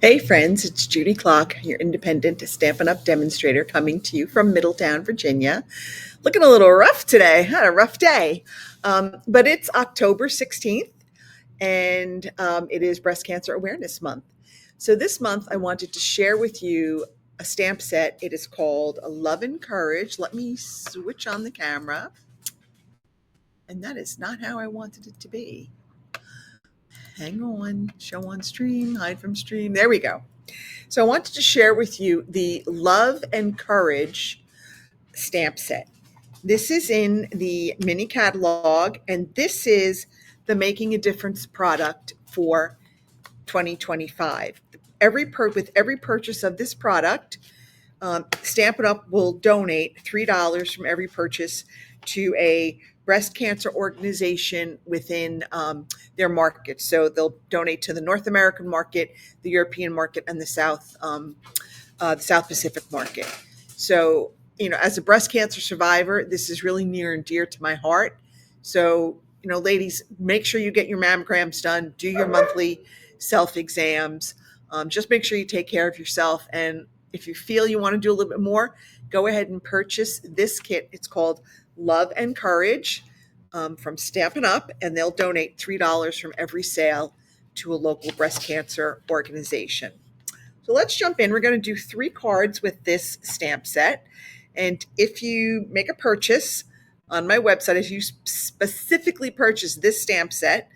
Hey friends, it's Judy Klock, your independent Stampin' Up! Demonstrator coming to you from Middletown, Virginia. Looking a little rough today, had a rough day. But it's October 16th and it is Breast Cancer Awareness Month. So this month I wanted to share with you a stamp set. It is called Love and Courage. Let me switch on the camera. And that is not how I wanted it to be. Hang on, show on stream, hide from stream. There we go. So I wanted to share with you the Love and Courage stamp set. This is in the mini catalog, and this is the Making a Difference product for 2025. With every purchase of this product, Stampin' Up! Will donate $3 from every purchase to a breast cancer organization within their market. So they'll donate to the North American market, the European market, and the South Pacific market. So, as a breast cancer survivor, this is really near and dear to my heart. So, ladies, make sure you get your mammograms done, do your monthly self exams. Just make sure you take care of yourself. And if you feel you want to do a little bit more, go ahead and purchase this kit. It's called Love and Courage from Stampin' Up! And they'll donate $3 from every sale to a local breast cancer organization. So let's jump in. We're going to do 3 cards with this stamp set. And if you make a purchase on my website, if you specifically purchase this stamp set,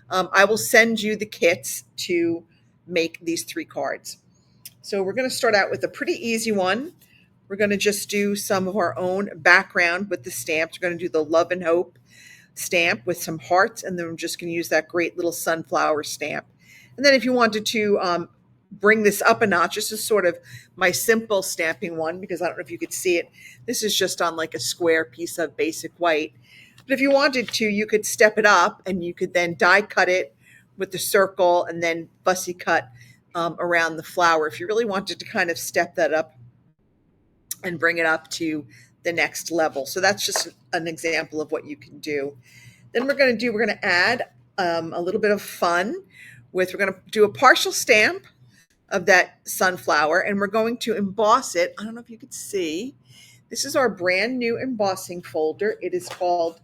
I will send you the kits to make these 3 cards. So we're going to start out with a pretty easy one. We're going to just do some of our own background with the stamps. We're going to do the Love and Hope stamp with some hearts, and then we're just going to use that great little sunflower stamp. And then if you wanted to bring this up a notch, this is sort of my simple stamping one, because I don't know if you could see it. This is just on like a square piece of basic white. But if you wanted to, you could step it up and you could then die cut it with the circle and then fussy cut around the flower if you really wanted to kind of step that up and bring it up to the next level. So that's just an example of what you can do. Then we're going to add a little bit of fun we're going to do a partial stamp of that sunflower, and we're going to emboss it. I don't know if you could see. This is our brand new embossing folder. It is called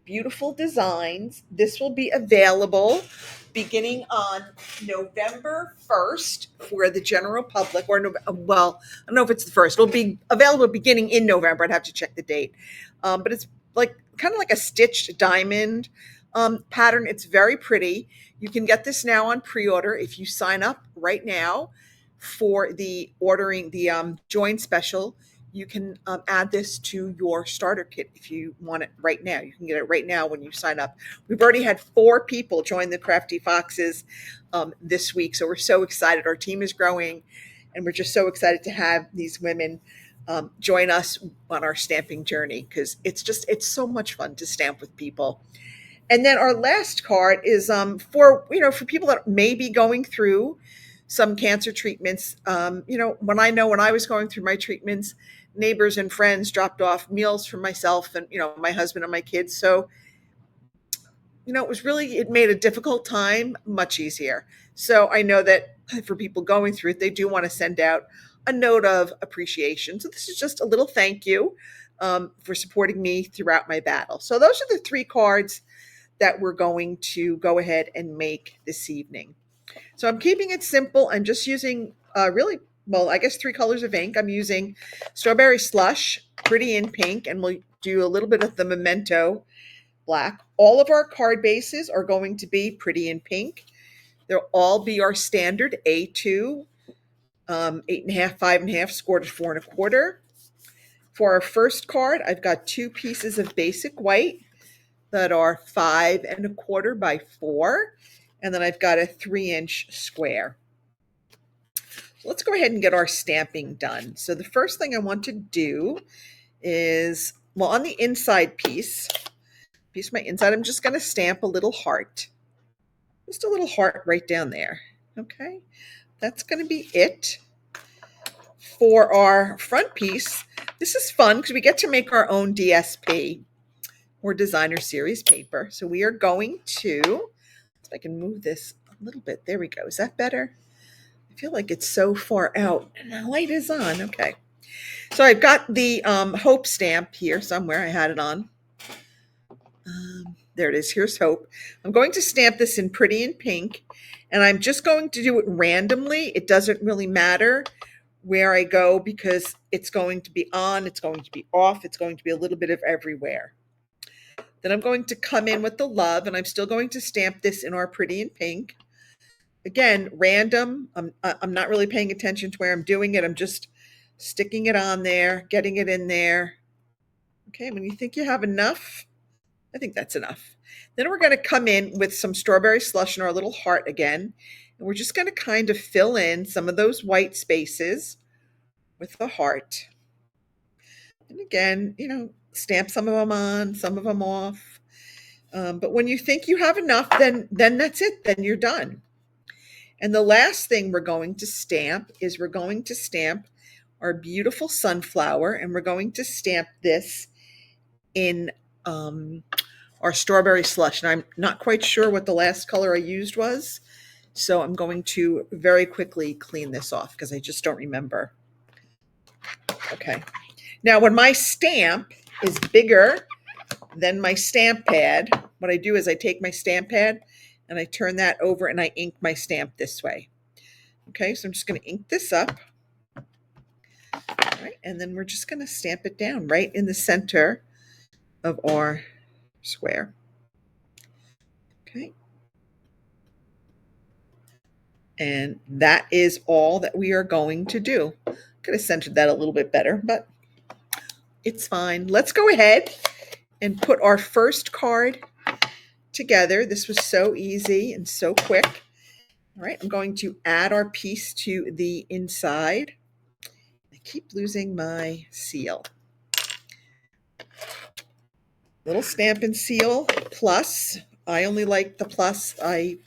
Beautiful Designs. This will be available beginning on November 1st for the general public, or well, I don't know if it's the 1st. It'll be available beginning in November. I'd have to check the date. But it's kind of like a stitched diamond pattern. It's very pretty. You can get this now on pre-order if you sign up right now for the join special. You can add this to your starter kit if you want it right now. You can get it right now when you sign up. We've already had 4 people join the Crafty Foxes this week, so we're so excited. Our team is growing, and we're just so excited to have these women join us on our stamping journey, because it's so much fun to stamp with people. And then our last card is for people that may be going through some cancer treatments. When I was going through my treatments, neighbors and friends dropped off meals for myself and, my husband and my kids. So, it made a difficult time much easier. So I know that for people going through it, they do want to send out a note of appreciation. So this is just a little thank you for supporting me throughout my battle. So those are the 3 cards that we're going to go ahead and make this evening. So I'm keeping it simple. I'm just using 3 colors of ink. I'm using Strawberry Slush, Pretty in Pink, and we'll do a little bit of the Memento Black. All of our card bases are going to be Pretty in Pink. They'll all be our standard A2, 8.5, 5.5, scored at 4 1/4. For our first card, I've got 2 pieces of basic white that are 5 1/4 by 4, and then I've got a 3-inch square. Let's go ahead and get our stamping done. So the first thing I want to do is, on the inside piece of my inside, I'm just going to stamp a little heart. Just a little heart right down there. Okay, that's going to be it. For our front piece, this is fun because we get to make our own DSP, or designer series paper. So we are going to, if I can move this a little bit, there we go. Is that better? I I feel like it's so far out and the light is on. Okay. So I've got the Hope stamp here somewhere. I had it on. There it is. Here's Hope. I'm going to stamp this in Pretty in Pink, and I'm just going to do it randomly. It doesn't really matter where I go because it's going to be on, it's going to be off, it's going to be a little bit of everywhere. Then I'm going to come in with the love, and I'm still going to stamp this in our Pretty in Pink. Again, random. I'm not really paying attention to where I'm doing it. I'm just sticking it on there, getting it in there. Okay, when you think you have enough, I think that's enough. Then we're going to come in with some strawberry slush in our little heart again. And we're just going to kind of fill in some of those white spaces with the heart. And again, stamp some of them on, some of them off. But when you think you have enough, then that's it. Then you're done. And the last thing we're going to stamp is we're going to stamp our beautiful sunflower. And we're going to stamp this in our strawberry slush. And I'm not quite sure what the last color I used was. So I'm going to very quickly clean this off because I just don't remember. Okay. Now, when my stamp is bigger than my stamp pad, what I do is I take my stamp pad and I turn that over and I ink my stamp this way. Okay, so I'm just going to ink this up. All right, and then we're just going to stamp it down right in the center of our square. Okay. And that is all that we are going to do. Could have centered that a little bit better, but it's fine. Let's go ahead and put our first card together. This was so easy and so quick. All right, I'm going to add our piece to the inside. I keep losing my seal. Little Stampin' Seal Plus. I only like the Plus. I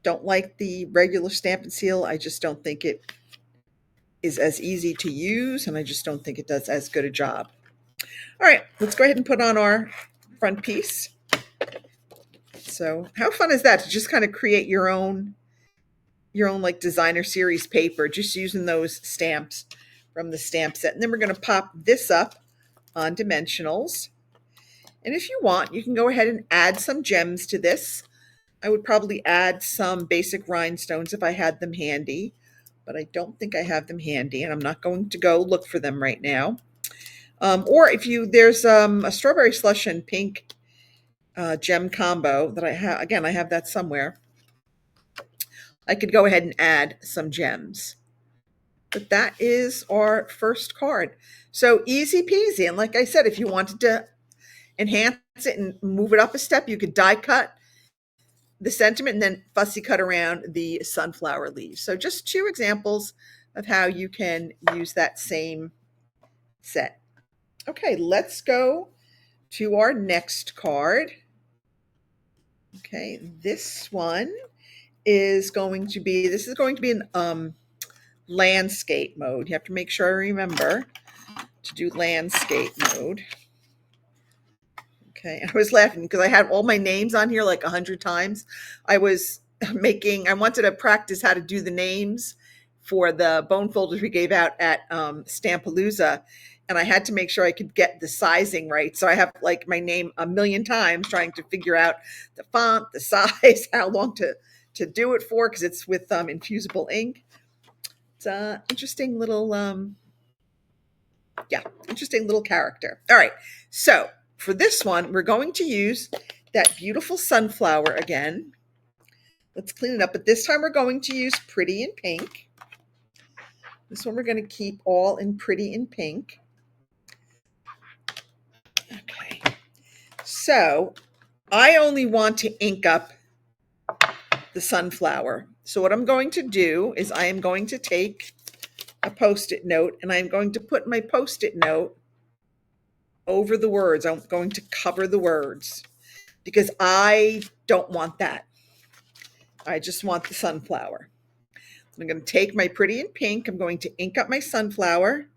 don't like the regular Stampin' Seal. I just don't think it is as easy to use, and I just don't think it does as good a job. All right, let's go ahead and put on our front piece. So how fun is that to just kind of create your own like designer series paper, just using those stamps from the stamp set. And then we're going to pop this up on dimensionals. And if you want, you can go ahead and add some gems to this. I would probably add some basic rhinestones if I had them handy, but I don't think I have them handy, and I'm not going to go look for them right now. Or if there's a strawberry slush and pink gem combo that I have. Again, I have that somewhere. I could go ahead and add some gems. But that is our first card. So easy peasy. And like I said, if you wanted to enhance it and move it up a step, you could die cut the sentiment and then fussy cut around the sunflower leaves. So just 2 examples of how you can use that same set. Okay, let's go to our next card. Okay, this one is going to be, in landscape mode. You have to make sure I remember to do landscape mode. Okay, I was laughing because I had all my names on here like 100 times. I wanted to practice how to do the names for the bone folders we gave out at Stampalooza, and I had to make sure I could get the sizing right. So I have like my name a million times trying to figure out the font, the size, how long to do it for, because it's with infusible ink. It's an interesting little, interesting little character. All right, so for this one, we're going to use that beautiful sunflower again. Let's clean it up, but this time we're going to use Pretty in Pink. This one we're going to keep all in Pretty in Pink. Okay, so I only want to ink up the sunflower. So what I'm going to do is I am going to take a Post-it note and I'm going to put my Post-it note over the words. I'm going to cover the words because I don't want that. I just want the sunflower. I'm going to take my Pretty in Pink. I'm going to ink up my sunflower.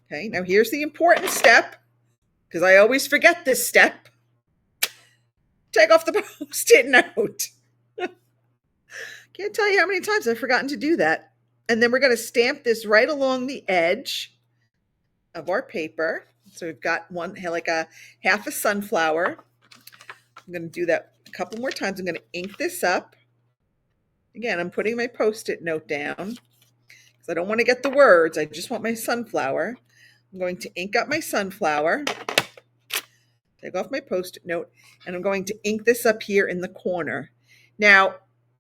Okay, now here's the important step because I always forget this step. Take off the Post-it note. Can't tell you how many times I've forgotten to do that. And then we're going to stamp this right along the edge of our paper. So we've got one, like a half a sunflower. I'm going to do that a couple more times. I'm going to ink this up. Again, I'm putting my Post-it note down because I don't want to get the words. I just want my sunflower. I'm going to ink up my sunflower, take off my Post-it note, and I'm going to ink this up here in the corner. Now,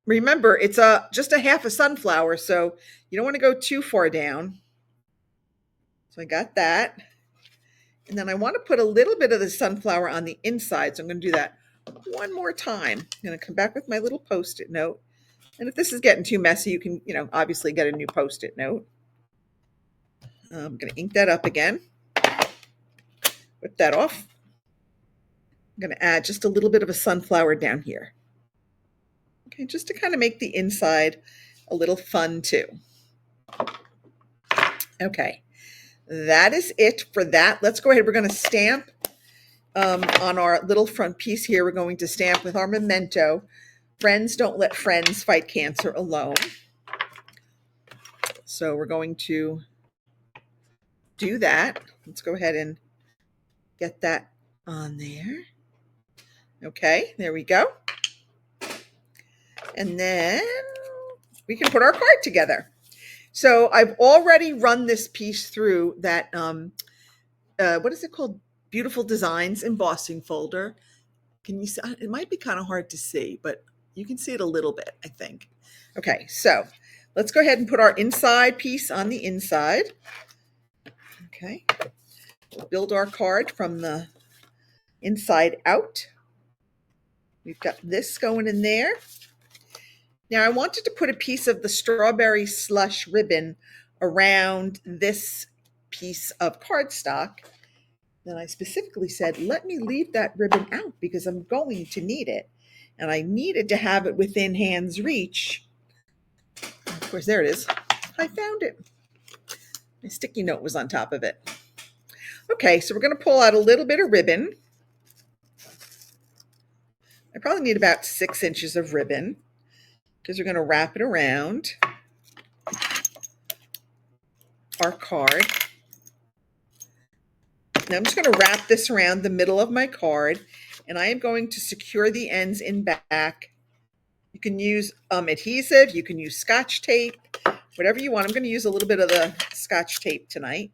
remember, it's just a half a sunflower, so you don't want to go too far down. So I got that. And then I want to put a little bit of the sunflower on the inside. So I'm going to do that one more time. I'm going to come back with my little Post-it note. And if this is getting too messy, you can, obviously get a new Post-it note. I'm going to ink that up again. Whip that off. I'm going to add just a little bit of a sunflower down here. Okay, just to kind of make the inside a little fun too. Okay, that is it for that. Let's go ahead. We're going to stamp on our little front piece here. We're going to stamp with our memento. Friends don't let friends fight cancer alone. So we're going to do that. Let's go ahead and get that on there. Okay, there we go. And then we can put our card together. So I've already run this piece through that, what is it called? Beautiful Designs embossing folder. Can you see? It might be kind of hard to see, but you can see it a little bit, I think. Okay, so let's go ahead and put our inside piece on the inside. Okay, we'll build our card from the inside out. We've got this going in there. Now I wanted to put a piece of the strawberry slush ribbon around this piece of cardstock. Then I specifically said, let me leave that ribbon out because I'm going to need it. And I needed to have it within hand's reach. Of course, there it is. I found it. My sticky note was on top of it. Okay, so we're going to pull out a little bit of ribbon. I probably need about 6 inches of ribbon because we're going to wrap it around our card. Now I'm just going to wrap this around the middle of my card, and I am going to secure the ends in back. You can use adhesive, you can use Scotch tape, whatever you want. I'm going to use a little bit of the Scotch tape tonight,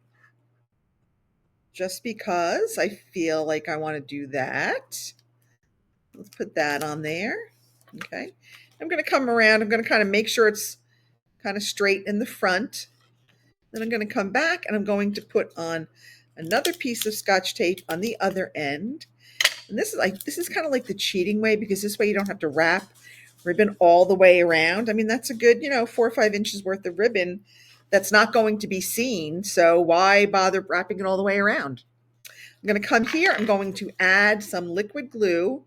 just because I feel like I want to do that. Let's put that on there. Okay. I'm going to come around. I'm going to kind of make sure it's kind of straight in the front. Then I'm going to come back and I'm going to put on another piece of Scotch tape on the other end. And this is kind of like the cheating way, because this way you don't have to wrap ribbon all the way around. I mean, that's a good, 4 or 5 inches worth of ribbon that's not going to be seen. So why bother wrapping it all the way around? I'm going to come here. I'm going to add some liquid glue,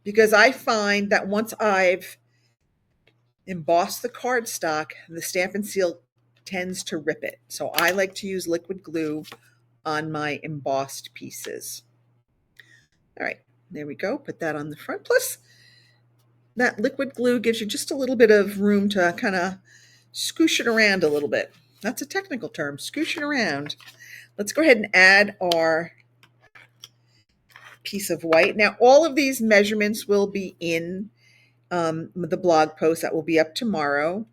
because I find that once I've embossed the cardstock, the Stamp and Seal tends to rip it. So I like to use liquid glue on my embossed pieces. All right, there we go. Put that on the front. Plus, that liquid glue gives you just a little bit of room to kind of scoosh it around a little bit. That's a technical term, scoosh it around. Let's go ahead and add our piece of white. Now, all of these measurements will be in the blog post that will be up tomorrow.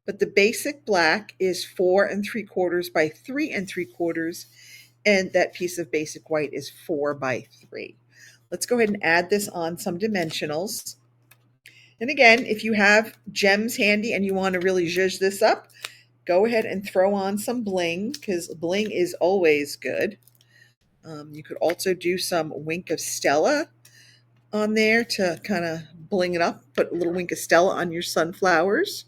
But the basic black is 4 3/4 by 3 3/4, and that piece of basic white is 4 by 3. Let's go ahead and add this on some dimensionals. And again, if you have gems handy and you want to really zhuzh this up, go ahead and throw on some bling, because bling is always good. You could also do some Wink of Stella on there to kind of bling it up. Put a little Wink of Stella on your sunflowers.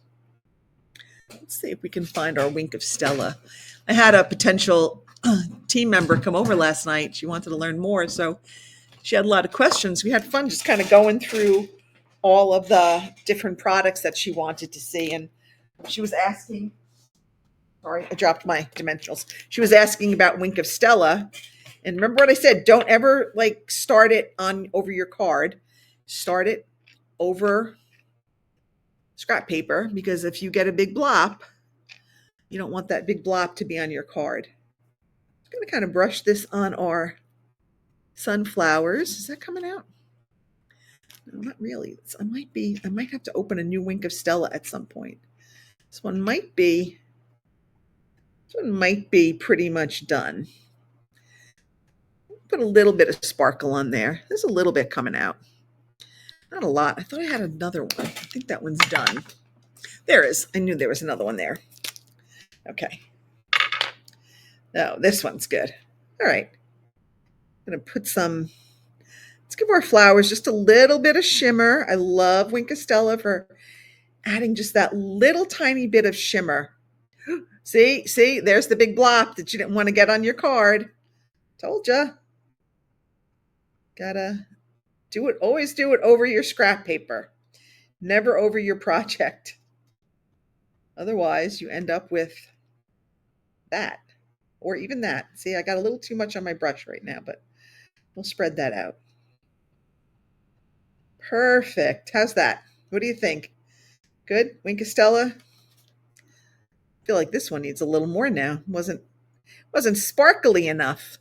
Let's see if we can find our Wink of Stella. I had a potential team member come over last night. She wanted to learn more, so she had a lot of questions. We had fun just kind of going through all of the different products that she wanted to see. And she was asking, sorry, I dropped my dimensionals. She was asking about Wink of Stella. And remember what I said, don't ever start it on over your card. Start it over scrap paper, because if you get a big blop, you don't want that big blop to be on your card. I'm going to kind of brush this on our sunflowers. Is that coming out? No, not really. I might have to open a new Wink of Stella at some point. This one might be pretty much done. Put a little bit of sparkle on there. There's a little bit coming out. Not a lot. I thought I had another one. I think that one's done. There is. I knew there was another one there. Okay. No, this one's good. All right. I'm going to put some, let's give our flowers just a little bit of shimmer. I love Wink of Stella for adding just that little tiny bit of shimmer. See, there's the big blop that you didn't want to get on your card. Told ya. Gotta do it. Always do it over your scrap paper, never over your project. Otherwise, you end up with that, or even that. See, I got a little too much on my brush right now, but we'll spread that out. Perfect. How's that? What do you think? Good? Wink of Stella? I feel like this one needs a little more now. Wasn't sparkly enough.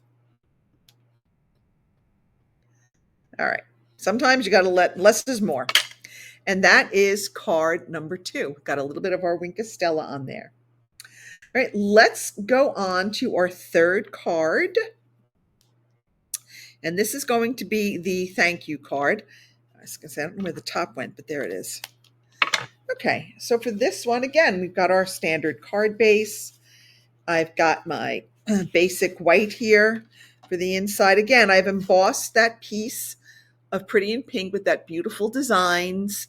All right. Sometimes you got to let less is more. And that is card number 2. Got a little bit of our Wink of Stella on there. All right, let's go on to our third card. And this is going to be the thank you card. I was going to say, I don't know where the top went, but there it is. Okay, so for this one, again, we've got our standard card base. I've got my basic white here for the inside. Again, I've embossed that piece of Pretty in Pink with that beautiful designs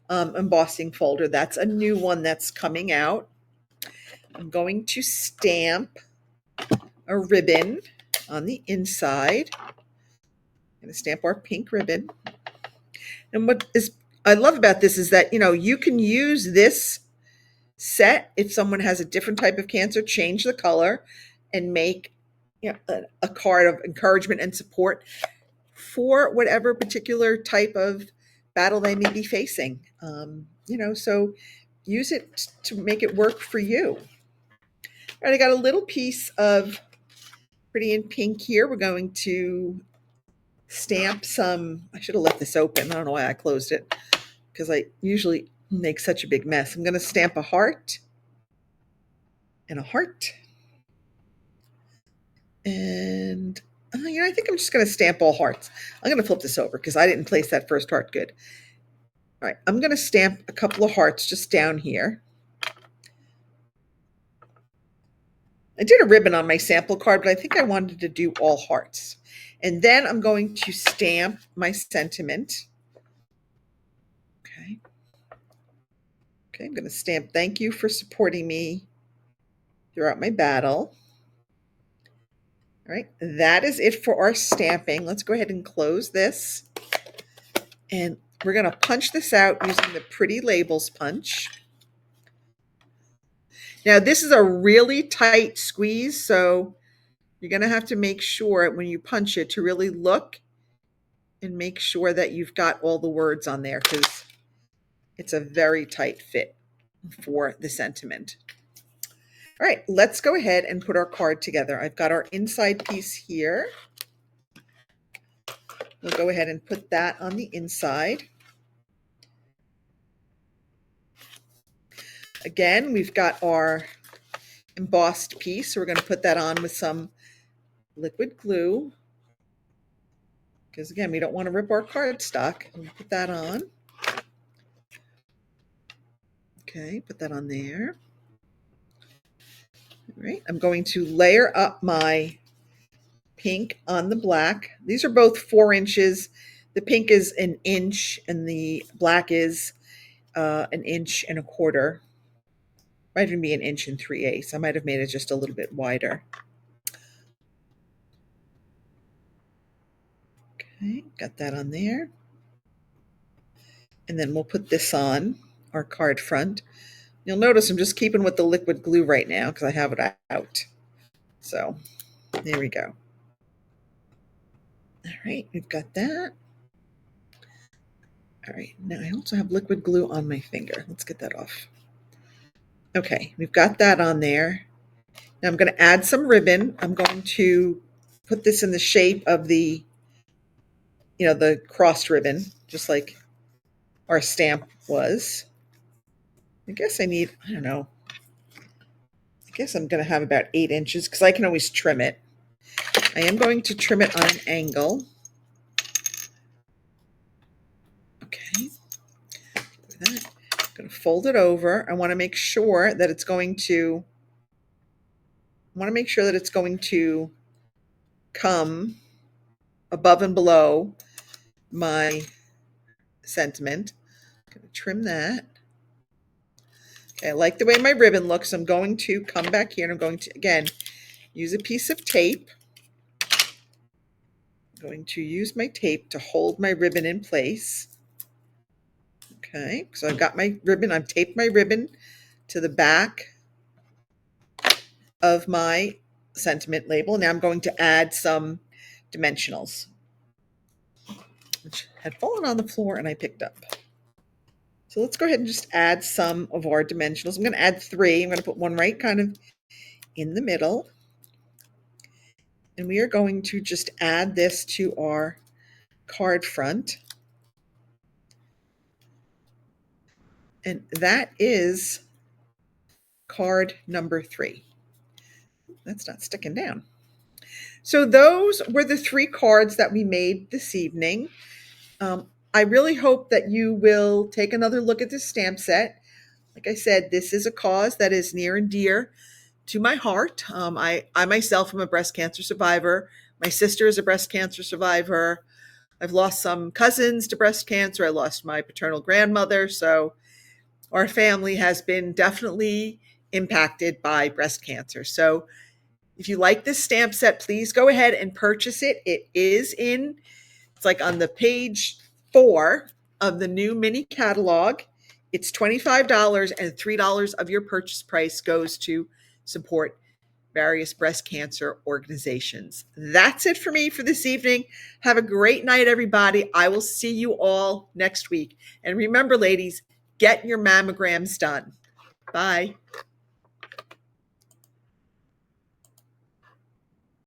embossing folder. That's a new one that's coming out. I'm going to stamp a ribbon on the inside. I'm going to stamp our pink ribbon. And what I love about this is that, you can use this set if someone has a different type of cancer, change the color and make a card of encouragement and support for whatever particular type of battle they may be facing. So use it to make it work for you. All right, I got a little piece of Pretty in Pink here. We're going to stamp some, I should have left this open. I don't know why I closed it, because I usually make such a big mess. I'm going to stamp a heart and a heart. And I think I'm just going to stamp all hearts. I'm going to flip this over because I didn't place that first heart good. All right, I'm going to stamp a couple of hearts just down here. I did a ribbon on my sample card, but I think I wanted to do all hearts. And then I'm going to stamp my sentiment. Okay. Okay, I'm going to stamp thank you for supporting me throughout my battle. All right, that is it for our stamping. Let's go ahead and close this. And we're going to punch this out using the Pretty Labels punch. Now, this is a really tight squeeze, so you're going to have to make sure when you punch it to really look and make sure that you've got all the words on there, because it's a very tight fit for the sentiment. All right, let's go ahead and put our card together. I've got our inside piece here. We'll go ahead and put that on the inside. Again, we've got our embossed piece. So we're going to put that on with some liquid glue, because again, we don't want to rip our cardstock. We'll put that on. Okay, put that on there. All right, I'm going to layer up my pink on the black. These are both 4 inches. The pink is 1 inch and the black is 1 inch and a quarter. Might even be 1 inch and 3/8. I might have made it just a little bit wider. Okay, got that on there. And then we'll put this on our card front. You'll notice I'm just keeping with the liquid glue right now because I have it out. So there we go. All right, we've got that. All right, now I also have liquid glue on my finger. Let's get that off. Okay, we've got that on there. Now I'm going to add some ribbon. I'm going to put this in the shape of the crossed ribbon, just like our stamp was. I guess I don't know. I guess I'm going to have about 8 inches because I can always trim it. I am going to trim it on an angle. Okay. That. I'm going to fold it over. I want to make sure that it's going to come above and below my sentiment. I'm going to trim that. Okay, I like the way my ribbon looks. I'm going to come back here and I'm going to, again, use a piece of tape. I'm going to use my tape to hold my ribbon in place. Okay, so I've got my ribbon. I've taped my ribbon to the back of my sentiment label. Now I'm going to add some dimensionals, which had fallen on the floor and I picked up. So let's go ahead and just add some of our dimensionals. I'm going to add 3. I'm going to put one right kind of in the middle. And we are going to just add this to our card front. And that is card number 3. That's not sticking down. So those were the 3 cards that we made this evening. I really hope that you will take another look at this stamp set. Like I said, this is a cause that is near and dear to my heart. I myself am a breast cancer survivor. My sister is a breast cancer survivor. I've lost some cousins to breast cancer. I lost my paternal grandmother. So our family has been definitely impacted by breast cancer. So if you like this stamp set, please go ahead and purchase it. It's like on the page 4 of the new mini catalog. It's $25 and $3 of your purchase price goes to support various breast cancer organizations. That's it for me for this evening. Have a great night, everybody. I will see you all next week. And remember, ladies, get your mammograms done. Bye.